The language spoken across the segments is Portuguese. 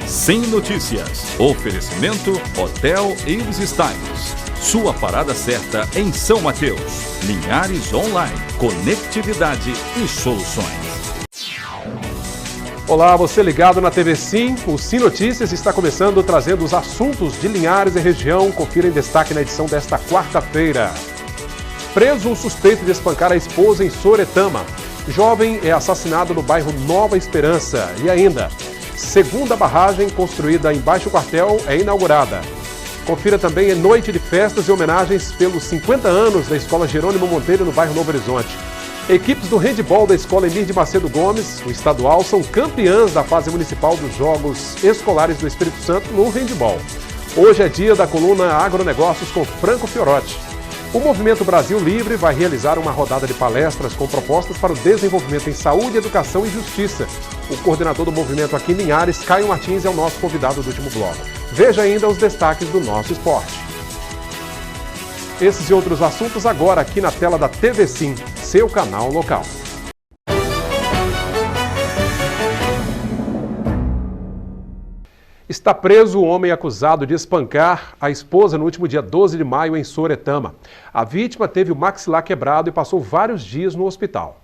Sem Notícias. Oferecimento Hotel Ives Styles. Sua parada certa em São Mateus. Linhares Online. Conectividade e soluções. Olá, você ligado na TV Sim. O Sim Notícias está começando trazendo os assuntos de Linhares e região. Confira em destaque na edição desta quarta-feira. Preso um suspeito de espancar a esposa em Soretama. Jovem é assassinado no bairro Nova Esperança. E ainda, segunda barragem construída embaixo do quartel é inaugurada. Confira também em noite de festas e homenagens pelos 50 anos da Escola Jerônimo Monteiro no bairro Novo Horizonte. Equipes do handebol da Escola Emir de Macedo Gomes, o estadual, são campeãs da fase municipal dos Jogos Escolares do Espírito Santo no handebol. Hoje é dia da coluna Agronegócios com Franco Fiorotti. O Movimento Brasil Livre vai realizar uma rodada de palestras com propostas para o desenvolvimento em saúde, educação e justiça. O coordenador do movimento aqui em Linhares, Caio Martins, é o nosso convidado do último bloco. Veja ainda os destaques do nosso esporte. Esses e outros assuntos agora aqui na tela da TV Sim, seu canal local. Está preso o homem acusado de espancar a esposa no último dia 12 de maio em Soretama. A vítima teve o maxilar quebrado e passou vários dias no hospital.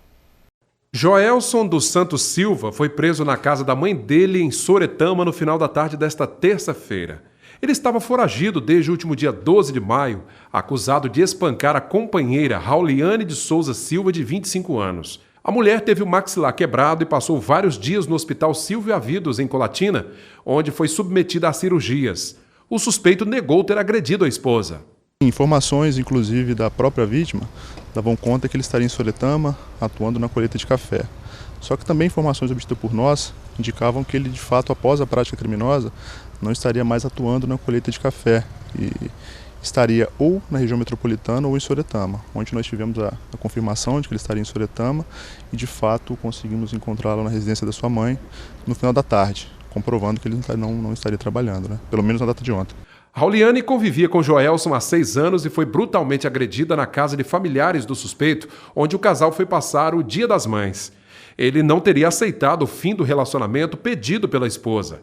Joelson dos Santos Silva foi preso na casa da mãe dele em Soretama no final da tarde desta terça-feira. Ele estava foragido desde o último dia 12 de maio, acusado de espancar a companheira Rauliane de Souza Silva, de 25 anos. A mulher teve o maxilar quebrado e passou vários dias no Hospital Silvio Avidos, em Colatina, onde foi submetida a cirurgias. O suspeito negou ter agredido a esposa. Informações, inclusive, da própria vítima davam conta que ele estaria em Soretama, atuando na colheita de café. Só que também informações obtidas por nós indicavam que ele, de fato, após a prática criminosa, não estaria mais atuando na colheita de café e estaria ou na região metropolitana ou em Soretama, onde nós tivemos a confirmação de que ele estaria em Soretama e, de fato, conseguimos encontrá-lo na residência da sua mãe no final da tarde, comprovando que ele não estaria trabalhando, né? Pelo menos na data de ontem. Rauliane convivia com Joelson há 6 anos e foi brutalmente agredida na casa de familiares do suspeito, onde o casal foi passar o Dia das Mães. Ele não teria aceitado o fim do relacionamento pedido pela esposa.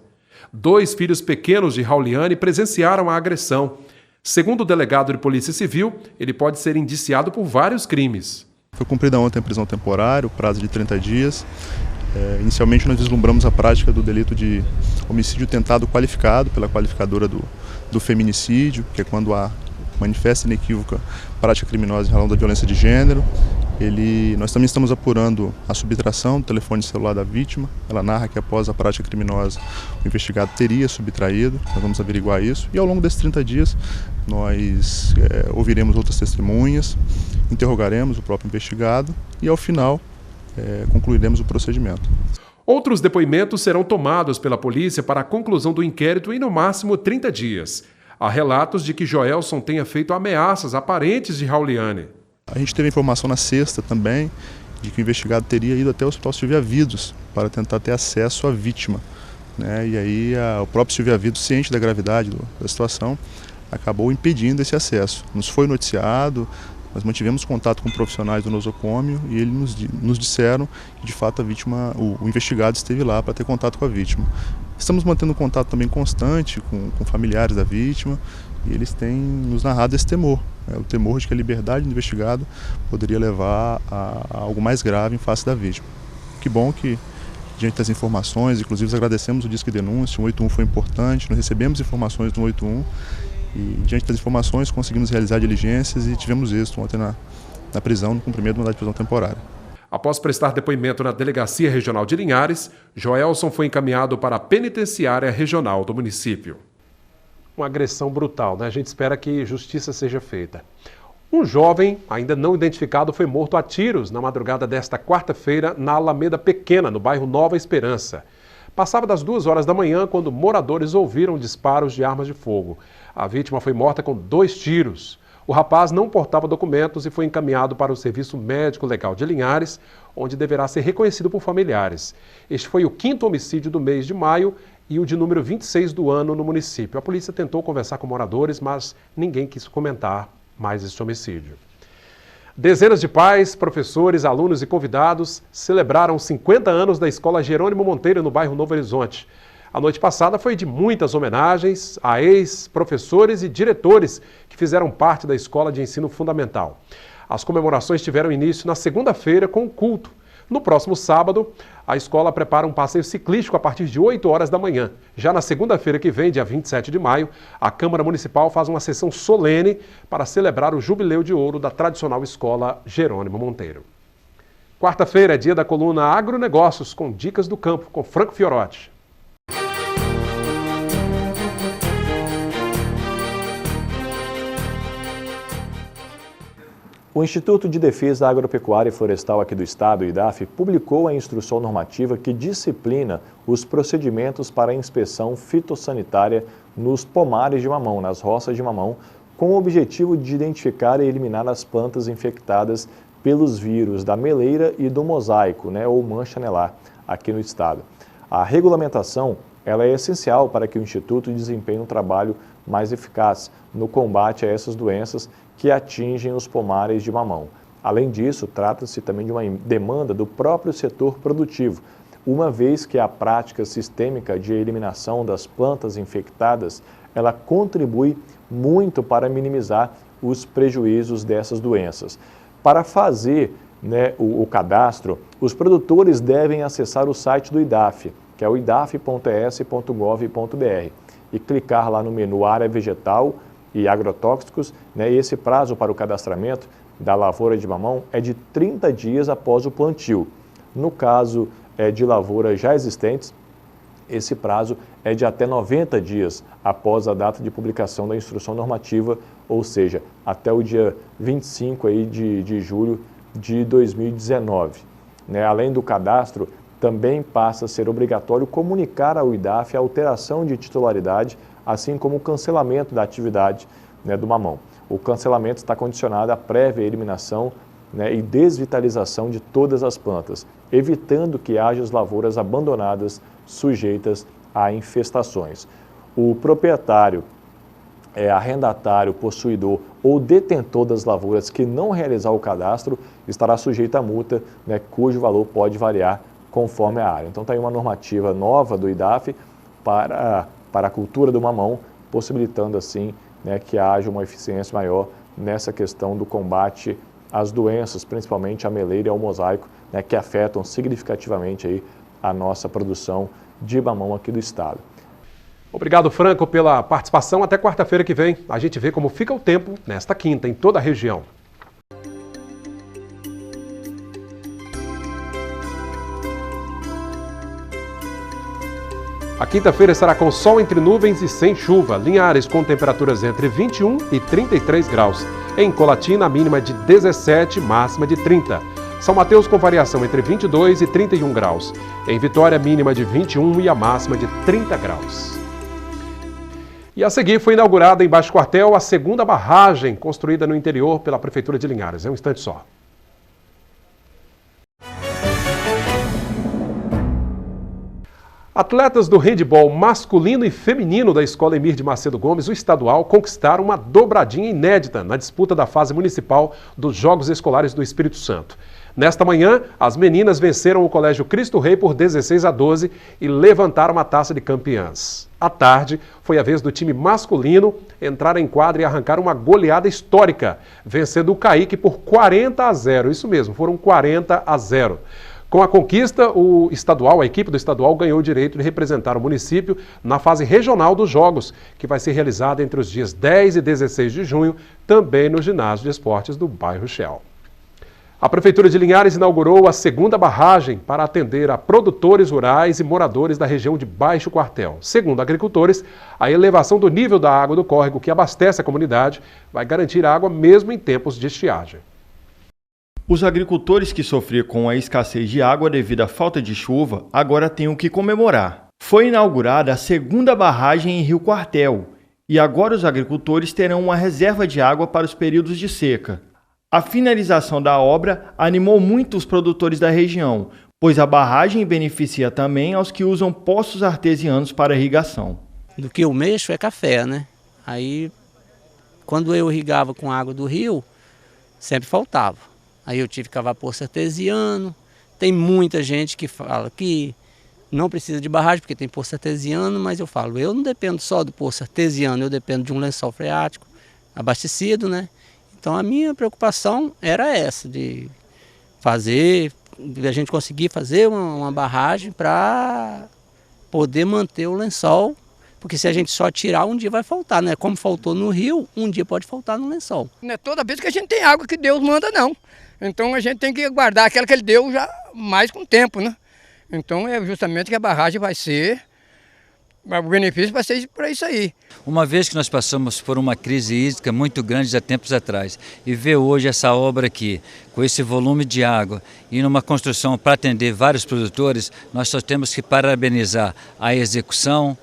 2 filhos pequenos de Rauliane presenciaram a agressão. Segundo o delegado de Polícia Civil, ele pode ser indiciado por vários crimes. Foi cumprida ontem a prisão temporária, o prazo de 30 dias. Inicialmente nós vislumbramos a prática do delito de homicídio tentado qualificado pela qualificadora do feminicídio, que é quando há manifesta inequívoca prática criminosa em razão da violência de gênero. Nós também estamos apurando a subtração do telefone celular da vítima. Ela narra que após a prática criminosa o investigado teria subtraído. Nós vamos averiguar isso. E ao longo desses 30 dias nós ouviremos outras testemunhas, interrogaremos o próprio investigado e ao final concluiremos o procedimento. Outros depoimentos serão tomados pela polícia para a conclusão do inquérito em no máximo 30 dias. Há relatos de que Joelson tenha feito ameaças a parentes de Rauliane. A gente teve informação na sexta também de que o investigado teria ido até o Hospital Silvio Avidos para tentar ter acesso à vítima, né? E aí o próprio Silvio Avidos, ciente da gravidade da situação, acabou impedindo esse acesso. Nos foi noticiado, nós mantivemos contato com profissionais do nosocômio e eles nos disseram que de fato a vítima, o investigado esteve lá para ter contato com a vítima. Estamos mantendo contato também constante com familiares da vítima e eles têm nos narrado esse temor, o temor de que a liberdade do investigado poderia levar a algo mais grave em face da vítima. Que bom que, diante das informações, inclusive agradecemos o Disque Denúncia, o 181 foi importante, nós recebemos informações do 181 e, diante das informações, conseguimos realizar diligências e tivemos êxito ontem na prisão, no cumprimento do mandado de prisão temporária. Após prestar depoimento na Delegacia Regional de Linhares, Joelson foi encaminhado para a Penitenciária Regional do município. Uma agressão brutal, né? A gente espera que justiça seja feita. Um jovem, ainda não identificado, foi morto a tiros na madrugada desta quarta-feira na Alameda Pequena, no bairro Nova Esperança. Passava das 2 horas da manhã quando moradores ouviram disparos de armas de fogo. A vítima foi morta com 2 tiros. O rapaz não portava documentos e foi encaminhado para o Serviço Médico Legal de Linhares, onde deverá ser reconhecido por familiares. Este foi o 5º homicídio do mês de maio e o de número 26 do ano no município. A polícia tentou conversar com moradores, mas ninguém quis comentar mais este homicídio. Dezenas de pais, professores, alunos e convidados celebraram 50 anos da Escola Jerônimo Monteiro no bairro Novo Horizonte. A noite passada foi de muitas homenagens a ex-professores e diretores que fizeram parte da Escola de Ensino Fundamental. As comemorações tiveram início na segunda-feira com o culto. No próximo sábado, a escola prepara um passeio ciclístico a partir de 8 horas da manhã. Já na segunda-feira que vem, dia 27 de maio, a Câmara Municipal faz uma sessão solene para celebrar o Jubileu de Ouro da tradicional escola Jerônimo Monteiro. Quarta-feira é dia da coluna Agronegócios, com dicas do campo, com Franco Fiorotti. O Instituto de Defesa Agropecuária e Florestal aqui do Estado, o IDAF, publicou a instrução normativa que disciplina os procedimentos para a inspeção fitossanitária nos pomares de mamão, nas roças de mamão, com o objetivo de identificar e eliminar as plantas infectadas pelos vírus da meleira e do mosaico, ou mancha anelar, aqui no Estado. A regulamentação ela é essencial para que o Instituto desempenhe um trabalho mais eficaz no combate a essas doenças que atingem os pomares de mamão. Além disso, trata-se também de uma demanda do próprio setor produtivo, uma vez que a prática sistêmica de eliminação das plantas infectadas, ela contribui muito para minimizar os prejuízos dessas doenças. Para fazer o cadastro, os produtores devem acessar o site do IDAF, que é o idaf.es.gov.br, e clicar lá no menu Área Vegetal e Agrotóxicos, e esse prazo para o cadastramento da lavoura de mamão é de 30 dias após o plantio. No caso de lavouras já existentes, esse prazo é de até 90 dias após a data de publicação da instrução normativa, ou seja, até o dia 25 de julho de 2019. Além do cadastro, também passa a ser obrigatório comunicar ao IDAF a alteração de titularidade, assim como o cancelamento da atividade do mamão. O cancelamento está condicionado à prévia eliminação e desvitalização de todas as plantas, evitando que haja as lavouras abandonadas sujeitas a infestações. O proprietário, arrendatário, possuidor ou detentor das lavouras que não realizar o cadastro estará sujeito a multa, cujo valor pode variar conforme a área. Então está aí uma normativa nova do IDAF para a cultura do mamão, possibilitando assim que haja uma eficiência maior nessa questão do combate às doenças, principalmente a meleira e ao mosaico, que afetam significativamente aí a nossa produção de mamão aqui do estado. Obrigado, Franco, pela participação. Até quarta-feira que vem. A gente vê como fica o tempo nesta quinta em toda a região. A quinta-feira estará com sol entre nuvens e sem chuva. Linhares com temperaturas entre 21 e 33 graus. Em Colatina, a mínima de 17, máxima de 30. São Mateus com variação entre 22 e 31 graus. Em Vitória, mínima de 21 e a máxima de 30 graus. E a seguir foi inaugurada em Baixo Quartel a segunda barragem construída no interior pela Prefeitura de Linhares. É um instante só. Atletas do handebol masculino e feminino da Escola Emir de Macedo Gomes, o estadual, conquistaram uma dobradinha inédita na disputa da fase municipal dos Jogos Escolares do Espírito Santo. Nesta manhã, as meninas venceram o Colégio Cristo Rei por 16-12 e levantaram a taça de campeãs. À tarde, foi a vez do time masculino entrar em quadra e arrancar uma goleada histórica, vencendo o Caíque por 40-0. Isso mesmo, foram 40-0. Com a conquista, a equipe do estadual ganhou o direito de representar o município na fase regional dos Jogos, que vai ser realizada entre os dias 10 e 16 de junho, também no ginásio de esportes do bairro Shell. A Prefeitura de Linhares inaugurou a segunda barragem para atender a produtores rurais e moradores da região de Baixo Quartel. Segundo agricultores, a elevação do nível da água do córrego que abastece a comunidade vai garantir água mesmo em tempos de estiagem. Os agricultores que sofriam com a escassez de água devido à falta de chuva agora têm o que comemorar. Foi inaugurada a segunda barragem em Rio Quartel e agora os agricultores terão uma reserva de água para os períodos de seca. A finalização da obra animou muito os produtores da região, pois a barragem beneficia também aos que usam poços artesianos para irrigação. Do que eu mexo é café, né? Aí, quando eu irrigava com água do rio, sempre faltava. Aí eu tive que cavar poço artesiano. Tem muita gente que fala que não precisa de barragem, porque tem poço artesiano, mas eu falo, eu não dependo só do poço artesiano, eu dependo de um lençol freático abastecido, né? Então a minha preocupação era essa, de a gente conseguir fazer uma barragem para poder manter o lençol, porque se a gente só tirar, um dia vai faltar, né? Como faltou no rio, um dia pode faltar no lençol. Não é toda vez que a gente tem água que Deus manda, não. Então a gente tem que guardar aquela que Ele deu já mais com o tempo, né? Então é justamente que a barragem vai ser, o benefício vai ser para isso aí. Uma vez que nós passamos por uma crise hídrica muito grande há tempos atrás e ver hoje essa obra aqui, com esse volume de água e numa construção para atender vários produtores, nós só temos que parabenizar a execução,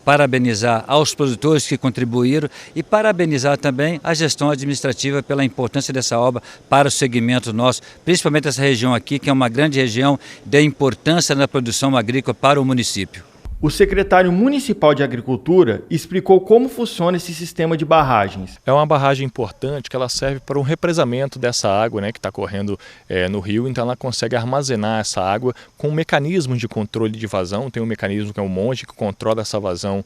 parabenizar aos produtores que contribuíram e parabenizar também a gestão administrativa pela importância dessa obra para o segmento nosso, principalmente essa região aqui, que é uma grande região de importância na produção agrícola para o município. O secretário municipal de Agricultura explicou como funciona esse sistema de barragens. É uma barragem importante que ela serve para um represamento dessa água, né, que está correndo no rio, então ela consegue armazenar essa água com mecanismos de controle de vazão. Tem um mecanismo que é o monge que controla essa vazão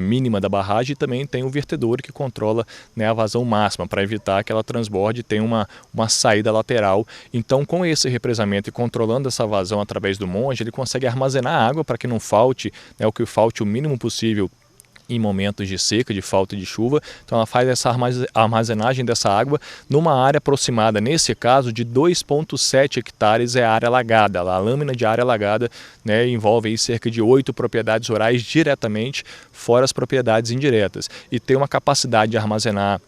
mínima da barragem e também tem o vertedor que controla, né, a vazão máxima para evitar que ela transborde e tenha uma saída lateral. Então com esse represamento e controlando essa vazão através do monge, ele consegue armazenar água para que não falte, o que falte o mínimo possível em momentos de seca, de falta de chuva. Então ela faz essa armazenagem dessa água numa área aproximada, nesse caso de 2,7 hectares é a área alagada. A lâmina de área alagada, né, envolve aí cerca de 8 propriedades rurais diretamente, fora as propriedades indiretas. E tem uma capacidade de armazenar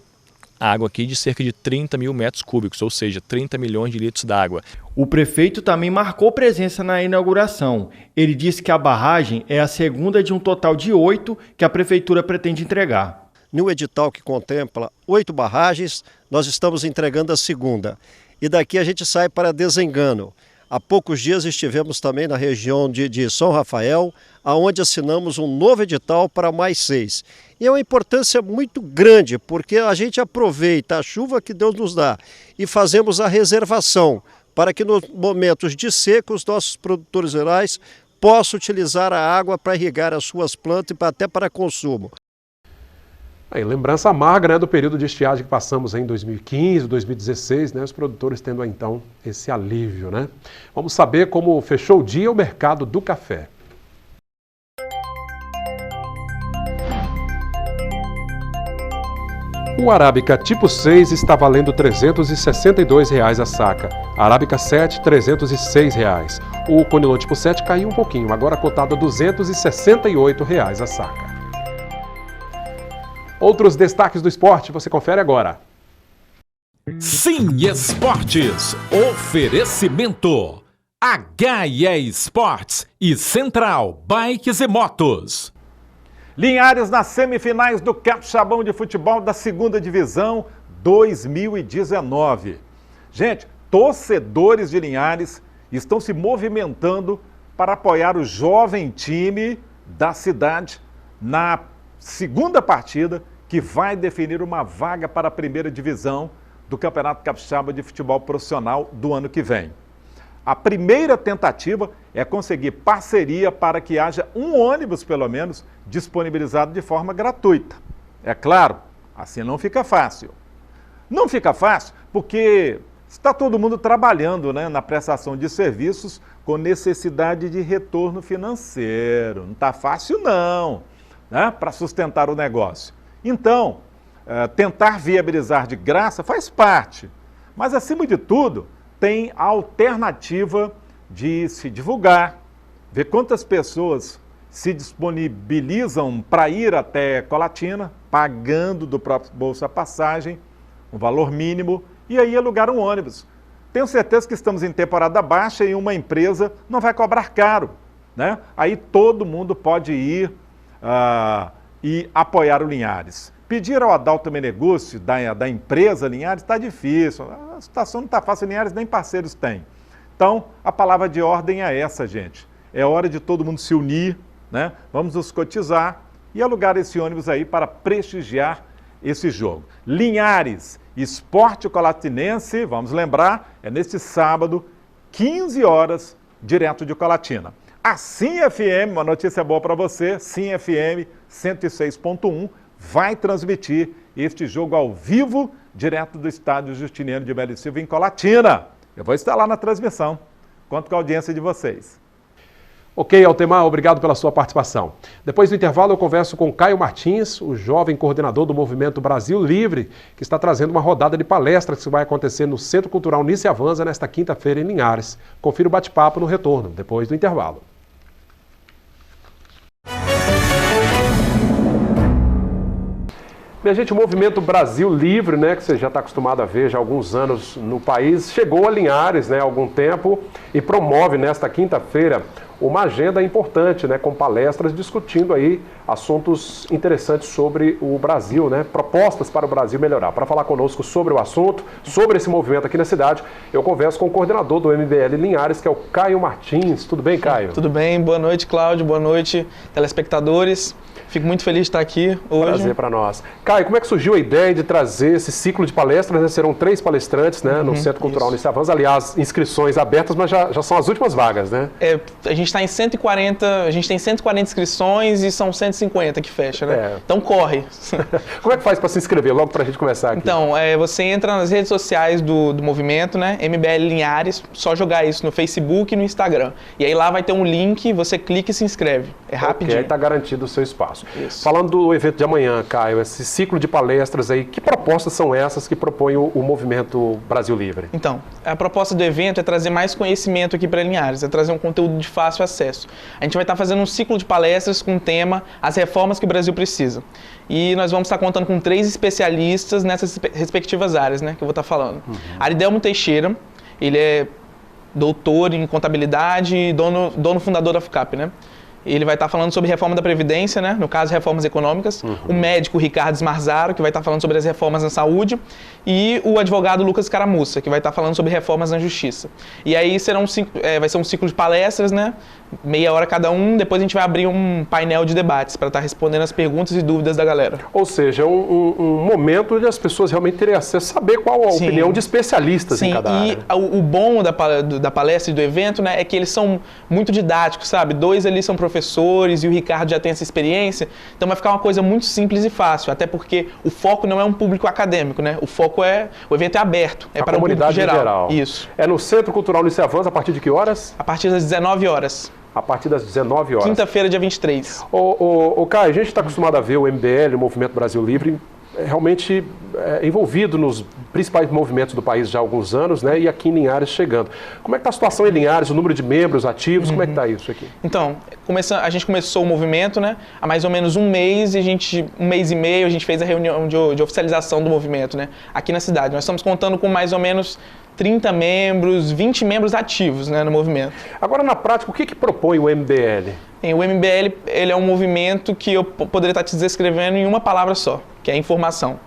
água aqui de cerca de 30 mil metros cúbicos, ou seja, 30 milhões de litros d'água. O prefeito também marcou presença na inauguração. Ele disse que a barragem é a segunda de um total de 8 que a prefeitura pretende entregar. No edital que contempla 8 barragens, nós estamos entregando a segunda. E daqui a gente sai para Desengano. Há poucos dias estivemos também na região de São Rafael, onde assinamos um novo edital para mais 6. E é uma importância muito grande, porque a gente aproveita a chuva que Deus nos dá e fazemos a reservação para que nos momentos de seca os nossos produtores rurais possam utilizar a água para irrigar as suas plantas e até para consumo. Aí, lembrança amarga, né, do período de estiagem que passamos em 2015, 2016, né, os produtores tendo então esse alívio, né? Vamos saber como fechou o dia o mercado do café. O Arábica tipo 6 está valendo R$ 362 a saca. Arábica 7, R$ 306. O Conilon tipo 7 caiu um pouquinho, agora cotado a R$ 268 a saca. Outros destaques do esporte você confere agora. Sim Esportes. Oferecimento. HE Esportes e Central Bikes e Motos. Linhares nas semifinais do Capixabão de Futebol da 2ª Divisão 2019. Gente, torcedores de Linhares estão se movimentando para apoiar o jovem time da cidade na segunda partida que vai definir uma vaga para a 1ª Divisão do Campeonato Capixaba de Futebol Profissional do ano que vem. A primeira tentativa é conseguir parceria para que haja um ônibus, pelo menos, disponibilizado de forma gratuita. É claro, assim não fica fácil. Não fica fácil porque está todo mundo trabalhando, né, na prestação de serviços com necessidade de retorno financeiro. Não está fácil não, né, para sustentar o negócio. Então, tentar viabilizar de graça faz parte, mas acima de tudo, tem a alternativa de se divulgar, ver quantas pessoas se disponibilizam para ir até Colatina, pagando do próprio bolso a passagem, um valor mínimo, e aí alugar um ônibus. Tenho certeza que estamos em temporada baixa e uma empresa não vai cobrar caro, né? Aí todo mundo pode ir e apoiar o Linhares. Pedir ao Adalto Meneguzzi, da empresa Linhares, está difícil. A situação não está fácil, Linhares nem parceiros tem. Então, a palavra de ordem é essa, gente. É hora de todo mundo se unir, né? Vamos nos cotizar e alugar esse ônibus aí para prestigiar esse jogo. Linhares, Esporte Colatinense, vamos lembrar, é neste sábado, 15 horas, direto de Colatina. A Sim FM, uma notícia boa para você, Sim FM 106.1 vai transmitir este jogo ao vivo, direto do estádio Justiniano de Melo e Silva, em Colatina. Eu vou estar lá na transmissão. Conto com a audiência de vocês. Ok, Altemar, obrigado pela sua participação. Depois do intervalo eu converso com Caio Martins, o jovem coordenador do Movimento Brasil Livre, que está trazendo uma rodada de palestras que vai acontecer no Centro Cultural Nice Avanza nesta quinta-feira em Linhares. Confira o bate-papo no retorno, depois do intervalo. Minha gente, o Movimento Brasil Livre, né, que você já está acostumado a ver já há alguns anos no país, chegou a Linhares, né, há algum tempo e promove nesta quinta-feira uma agenda importante, né, com palestras discutindo aí assuntos interessantes sobre o Brasil, né, propostas para o Brasil melhorar. Para falar conosco sobre o assunto, sobre esse movimento aqui na cidade, eu converso com o coordenador do MBL Linhares, que é o Caio Martins. Tudo bem, Caio? Tudo bem, boa noite, Cláudio, boa noite, telespectadores. Fico muito feliz de estar aqui hoje. Prazer para nós. Caio, como é que surgiu a ideia de trazer esse ciclo de palestras? Né? Serão 3 palestrantes, né, no Centro Cultural Nice Avanza. Aliás, inscrições abertas, mas já são as últimas vagas, né? A gente está em 140, a gente tem 140 inscrições e são 150 que fecha, né? Então corre. Como é que faz para se inscrever? Logo para a gente começar aqui. Então, você entra nas redes sociais do movimento, né? MBL Linhares, só jogar isso no Facebook e no Instagram. E aí lá vai ter um link, você clica e se inscreve. É rapidinho. Aí está garantido o seu espaço. Isso. Falando do evento de amanhã, Caio, esse ciclo de palestras aí, que propostas são essas que propõe o Movimento Brasil Livre? Então, a proposta do evento é trazer mais conhecimento aqui para Linhares, é trazer um conteúdo de fácil acesso. A gente vai estar fazendo um ciclo de palestras com o tema As Reformas que o Brasil Precisa. E nós vamos estar contando com 3 especialistas nessas respectivas áreas, né, que eu vou estar falando. Aridelmo Teixeira, ele é doutor em contabilidade e dono fundador da FUCAP, né? Ele vai estar falando sobre reforma da Previdência, né? No caso, reformas econômicas. O médico Ricardo Smarzaro, que vai estar falando sobre as reformas na saúde. E o advogado Lucas Caramussa, que vai estar falando sobre reformas na justiça. E aí vai ser um ciclo de palestras, né? Meia hora cada um. Depois a gente vai abrir um painel de debates para estar respondendo as perguntas e dúvidas da galera. Ou seja, um momento onde as pessoas realmente terem acesso a saber qual a opinião de especialistas em cada área. E o bom da palestra e do evento, né, é que eles são muito didáticos, sabe? 2 ali são professores e o Ricardo já tem essa experiência. Então vai ficar uma coisa muito simples e fácil, até porque o foco não é um público acadêmico, né? O evento é aberto, é para o público geral. Isso. É no Centro Cultural Nice Avanza, a partir de que horas? A partir das 19 horas. A partir das 19 horas. Quinta-feira, dia 23. Caio, a gente está acostumado a ver o MBL, o Movimento Brasil Livre, realmente envolvido nos principais movimentos do país já há alguns anos, né? E aqui em Linhares chegando. Como é que está a situação em Linhares, o número de membros ativos, como é que está isso aqui? Então, a gente começou o movimento, né? Há mais ou menos um mês, um mês e meio, a gente fez a reunião de oficialização do movimento, né? Aqui na cidade. Nós estamos contando com mais ou menos 30 membros, 20 membros ativos, né, no movimento. Agora, na prática, o que propõe o MBL? O MBL ele é um movimento que eu poderia estar te descrevendo em uma palavra só, que é informação.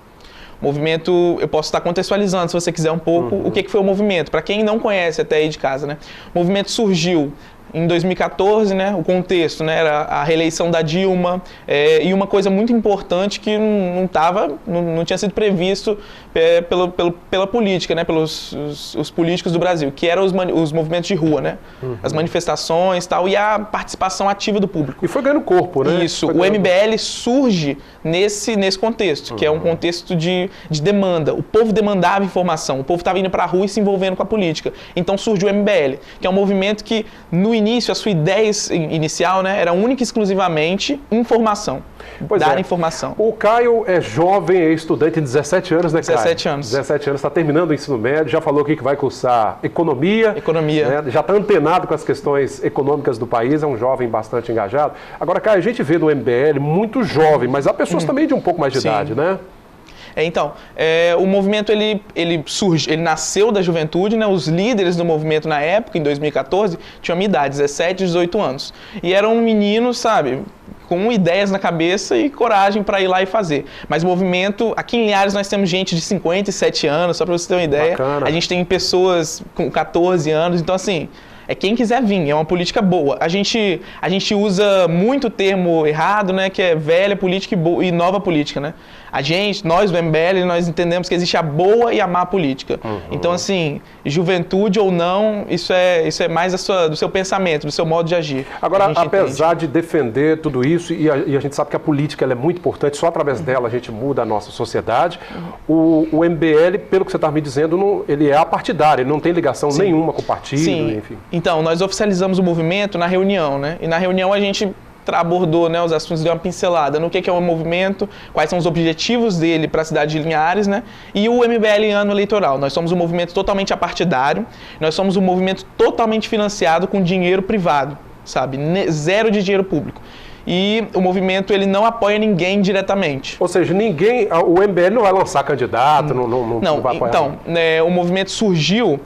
O movimento, eu posso estar contextualizando, se você quiser um pouco, o que foi o movimento. Para quem não conhece até aí de casa, né? O movimento surgiu em 2014, né, o contexto, né, era a reeleição da Dilma, e uma coisa muito importante que não tinha sido previsto pela política, né, pelos os políticos do Brasil, que eram os movimentos de rua, né, as manifestações e tal, e a participação ativa do público. E foi ganhando corpo, né? Isso, o MBL surge nesse contexto, que é um contexto de demanda. O povo demandava informação, o povo estava indo para a rua e se envolvendo com a política. Então surgiu o MBL, que é um movimento que, no início, a sua ideia inicial, né, era única e exclusivamente informação. Dar informação. O Caio é jovem, é estudante de 17 anos, né, Caio? 17 anos. 17 anos, está terminando o ensino médio, já falou aqui que vai cursar economia. Economia. Né, já está antenado com as questões econômicas do país, é um jovem bastante engajado. Agora, Caio, a gente vê no MBL muito jovem, mas há pessoas também de um pouco mais de idade, né? Então, o movimento ele nasceu da juventude, né? Os líderes do movimento na época, em 2014, tinham a minha idade, 17, 18 anos. E eram meninos, sabe, com ideias na cabeça e coragem para ir lá e fazer. Mas o movimento, aqui em Linhares nós temos gente de 57 anos, só para você ter uma ideia. Bacana. A gente tem pessoas com 14 anos, então assim, é quem quiser vir, é uma política boa. A gente usa muito o termo errado, né, que é velha política e nova política, né? Nós do MBL, nós entendemos que existe a boa e a má política. Então, assim, juventude ou não, isso é mais do seu pensamento, do seu modo de agir. Agora, apesar de defender tudo isso, e a gente sabe que a política ela é muito importante, só através dela a gente muda a nossa sociedade, o MBL, pelo que você está me dizendo, ele é apartidário, ele não tem ligação nenhuma com o partido, enfim. Então, nós oficializamos o movimento na reunião, né? E na reunião a gente abordou, né, os assuntos, deu uma pincelada no que é o movimento, quais são os objetivos dele para a cidade de Linhares, né, e o MBL em ano eleitoral. Nós somos um movimento totalmente apartidário, nós somos um movimento totalmente financiado com dinheiro privado, sabe, zero de dinheiro público. E o movimento ele não apoia ninguém diretamente. Ou seja, o MBL não vai lançar candidato, não vai apoiar. Então, o movimento surgiu,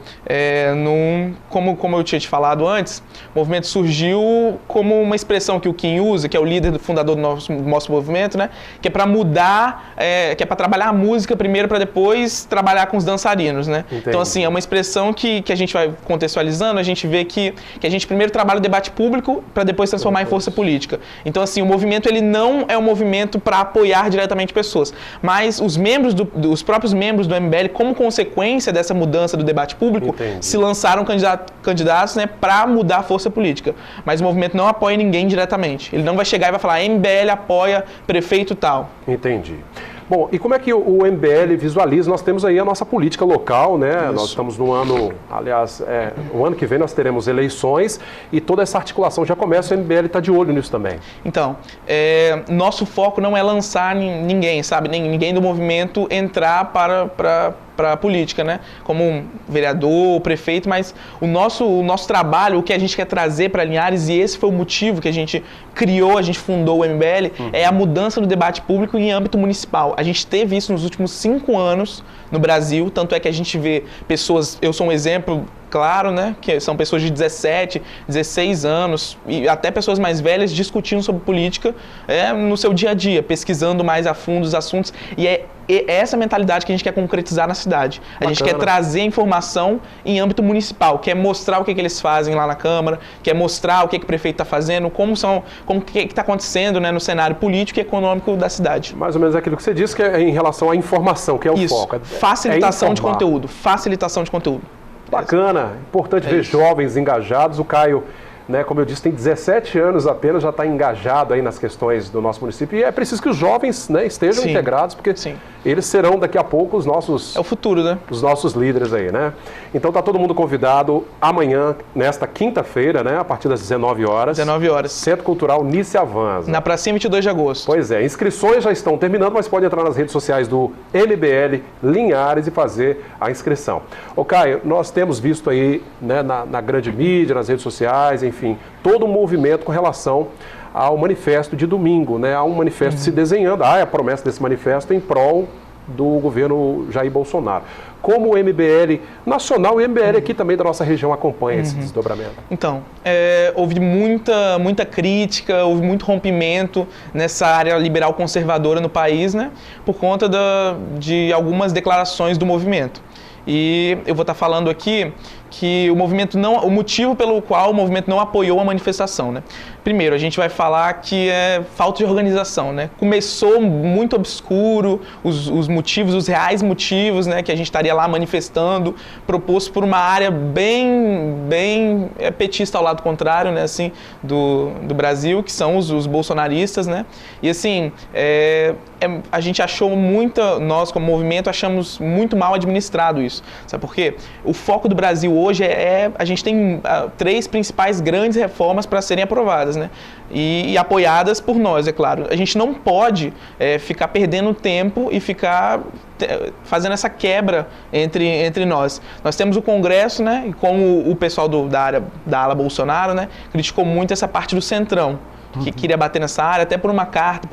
como eu tinha te falado antes, o movimento surgiu como uma expressão que o Kim usa, que é o líder fundador do nosso movimento, né, que é para mudar, que é para trabalhar a música primeiro para depois trabalhar com os dançarinos, né? Entendi. Então, assim, é uma expressão que a gente vai contextualizando, a gente vê que a gente primeiro trabalha o debate público para depois transformar em força política. Então, assim, o movimento ele não é um movimento para apoiar diretamente pessoas, mas os próprios membros do MBL, como consequência dessa mudança do debate público, se lançaram candidatos, né, para mudar a força política. Mas o movimento não apoia ninguém diretamente. Ele não vai chegar e vai falar, MBL apoia prefeito tal. Entendi. Bom, e como é que o MBL visualiza? Nós temos aí a nossa política local, né? Isso. Nós estamos no ano, aliás, o ano que vem nós teremos eleições e toda essa articulação já começa, o MBL está de olho nisso também. Então, nosso foco não é lançar ninguém, sabe? Ninguém do movimento entrar para a política, né? Como um vereador, prefeito, mas o nosso trabalho, o que a gente quer trazer para Linhares, e esse foi o motivo que a gente criou, a gente fundou o MBL, é a mudança do debate público em âmbito municipal. A gente teve isso nos últimos 5 anos no Brasil, tanto é que a gente vê pessoas, eu sou um exemplo claro, né, que são pessoas de 17, 16 anos e até pessoas mais velhas discutindo sobre política no seu dia a dia, pesquisando mais a fundo os assuntos, e é essa mentalidade que a gente quer concretizar na cidade. A gente quer trazer informação em âmbito municipal, quer mostrar o que eles fazem lá na Câmara, quer mostrar o que o prefeito está fazendo, o que está acontecendo, né, no cenário político e econômico da cidade. Mais ou menos aquilo que você disse, que é em relação à informação, que é o foco. Facilitação de conteúdo. Facilitação de conteúdo. Bacana, importante ver jovens engajados. O Caio, né, como eu disse, tem 17 anos apenas, já está engajado aí nas questões do nosso município. E é preciso que os jovens, né, estejam integrados, porque eles serão daqui a pouco os nossos... É o futuro, né? Os nossos líderes aí, né? Então está todo mundo convidado amanhã, nesta quinta-feira, né, a partir das 19 horas. 19 horas. Centro Cultural Nice Avanza. Na pracinha 22 de agosto. Pois é, inscrições já estão terminando, mas pode entrar nas redes sociais do MBL Linhares e fazer a inscrição. Ô Caio, nós temos visto aí, né, na grande mídia, nas redes sociais, enfim, todo um movimento com relação ao manifesto de domingo, né? Há um manifesto se desenhando, a promessa desse manifesto em prol do governo Jair Bolsonaro. Como o MBL nacional e o MBL aqui também da nossa região acompanha esse desdobramento? Então, houve muita crítica, houve muito rompimento nessa área liberal conservadora no país, né? Por conta de algumas declarações do movimento. E eu vou estar falando aqui que o motivo pelo qual o movimento não apoiou a manifestação, né? Primeiro, a gente vai falar que é falta de organização, né? Começou muito obscuro os motivos, os reais motivos, né, que a gente estaria lá manifestando, proposto por uma área bem petista ao lado contrário, né, assim, do Brasil, que são os bolsonaristas, né? E assim, a gente achou nós como movimento achamos muito mal administrado isso. Sabe por quê? O foco do Brasil hoje a gente tem 3 principais grandes reformas para serem aprovadas, né? E apoiadas por nós, é claro. A gente não pode ficar perdendo tempo e ficar fazendo essa quebra entre nós. Nós temos o Congresso, né? E como o pessoal da ala Bolsonaro, né, criticou muito essa parte do Centrão, que queria bater nessa área, até por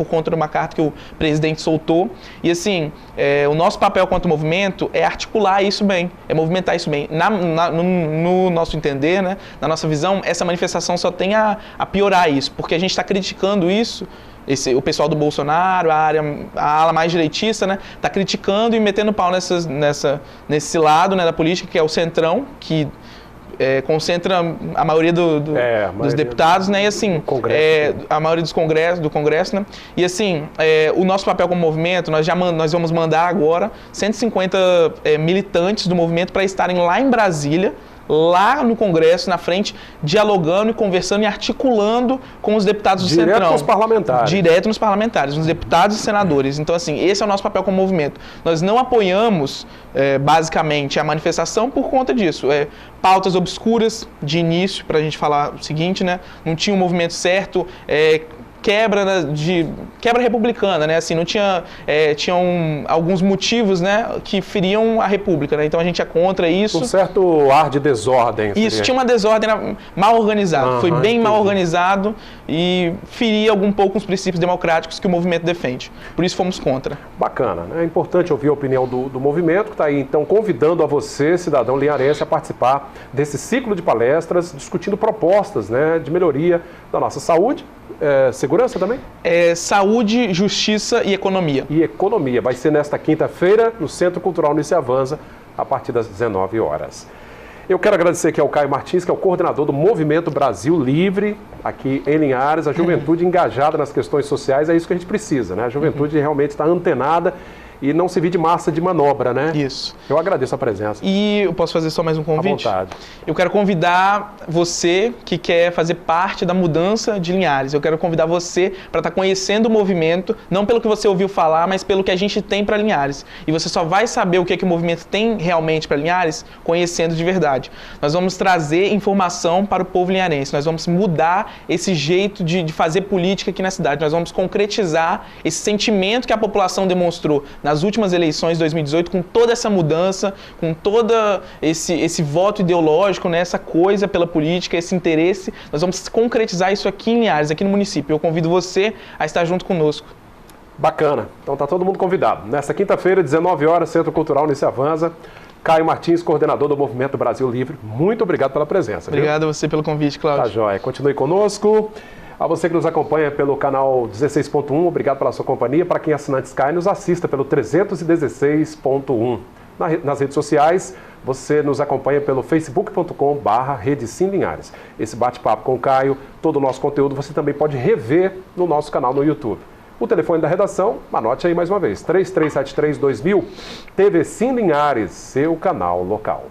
conta de uma carta que o presidente soltou. E assim, o nosso papel quanto movimento é articular isso bem, é movimentar isso bem. No nosso entender, né, na nossa visão, essa manifestação só tem a piorar isso, porque a gente está criticando isso, o pessoal do Bolsonaro, a ala mais direitista, né, está criticando e metendo pau nesse lado, né, da política, que é o Centrão, que concentra a maioria dos deputados, né? E assim, a maioria do Congresso, né? E assim, o nosso papel como movimento, nós vamos mandar agora 150 militantes do movimento para estarem lá em Brasília, lá no Congresso, na frente, dialogando e conversando e articulando com os deputados do Centrão. Direto nos parlamentares. Direto nos parlamentares, nos deputados e senadores. Então, assim, esse é o nosso papel como movimento. Nós não apoiamos, basicamente, a manifestação por conta disso. Pautas obscuras de início, para a gente falar o seguinte, né? Não tinha um movimento certo, quebra republicana, né? Assim, não tinha, tinham alguns motivos, né, que feriam a República, né? Então a gente é contra isso. Um certo ar de desordem. Isso, tinha uma desordem mal organizada, foi bem mal organizado e feria um pouco os princípios democráticos que o movimento defende. Por isso fomos contra. Bacana, né? É importante ouvir a opinião do movimento, que está aí então convidando a você, cidadão linharense, a participar desse ciclo de palestras, discutindo propostas, né, de melhoria da nossa saúde. Segurança também? Saúde, justiça e economia. E economia. Vai ser nesta quinta-feira, no Centro Cultural Nice Avanza, a partir das 19 horas. Eu quero agradecer aqui ao Caio Martins, que é o coordenador do Movimento Brasil Livre, aqui em Linhares. A juventude engajada nas questões sociais, é isso que a gente precisa, né? A juventude realmente está antenada e não servir de massa de manobra, né? Isso. Eu agradeço a presença. E eu posso fazer só mais um convite? À vontade. Eu quero convidar você que quer fazer parte da mudança de Linhares. Eu quero convidar você para estar conhecendo o movimento, não pelo que você ouviu falar, mas pelo que a gente tem para Linhares. E você só vai saber o que o movimento tem realmente para Linhares conhecendo de verdade. Nós vamos trazer informação para o povo linharense. Nós vamos mudar esse jeito de fazer política aqui na cidade. Nós vamos concretizar esse sentimento que a população demonstrou nas últimas eleições de 2018, com toda essa mudança, com todo esse voto ideológico, né, essa coisa pela política, esse interesse, nós vamos concretizar isso aqui em Linhares, aqui no município. Eu convido você a estar junto conosco. Bacana. Então tá todo mundo convidado. Nesta quinta-feira, 19 horas, Centro Cultural Nice Avanza. Caio Martins, coordenador do Movimento Brasil Livre. Muito obrigado pela presença. Obrigado a você pelo convite, Cláudio. Tá joia. Continue conosco. A você que nos acompanha pelo canal 16.1, obrigado pela sua companhia. Para quem é assinante Sky, nos assista pelo 316.1. Nas redes sociais, você nos acompanha pelo facebook.com/Rede Sim Linhares. Esse bate-papo com o Caio, todo o nosso conteúdo, você também pode rever no nosso canal no YouTube. O telefone da redação, anote aí mais uma vez, 3373-2000, TV Sim Linhares, seu canal local.